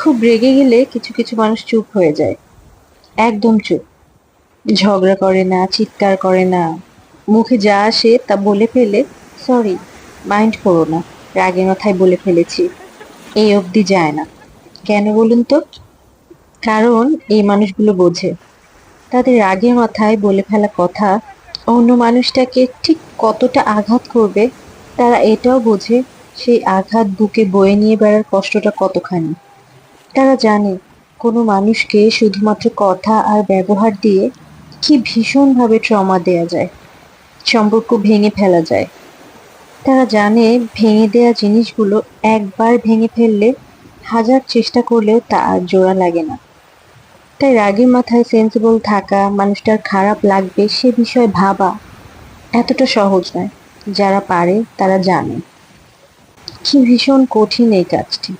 খুব রেগে গেলে কিছু কিছু মানুষ চুপ হয়ে যায়, একদম চুপ। ঝগড়া করে না, চিৎকার করে না, মুখে যা আসে তা বলে ফেলে। সরি, মাইন্ড করো না, রাগের মাথায় বলে ফেলেছি, এই অবধি যায় না। কেন বলুন তো? কারণ এই মানুষগুলো বোঝে তাদের রাগের মাথায় বলে ফেলা কথা অন্য মানুষটাকে ঠিক কতটা আঘাত করবে। তারা এটাও বোঝে সেই আঘাত বুকে বয়ে নিয়ে বেড়ার কষ্টটা কতখানি। তারা জানে কোনো মানুষকে শুধুমাত্র কথা আর ব্যবহার দিয়ে কি ভীষণভাবে ট্রমা দেয়া যায়, সম্পর্ক ভেঙে ফেলা যায়। তারা জানে ভেঙে দেয়া জিনিসগুলো একবার ভেঙে ফেললে হাজার চেষ্টা করলেও তা আর জোড়া লাগে না। তাই রাগের মাথায় সেন্সিবল থাকা, মানুষটার খারাপ লাগবে সে বিষয়ে ভাবা এতটা সহজ নয়। যারা পারে তারা জানে কি ভীষণ কঠিন এই কাজটি।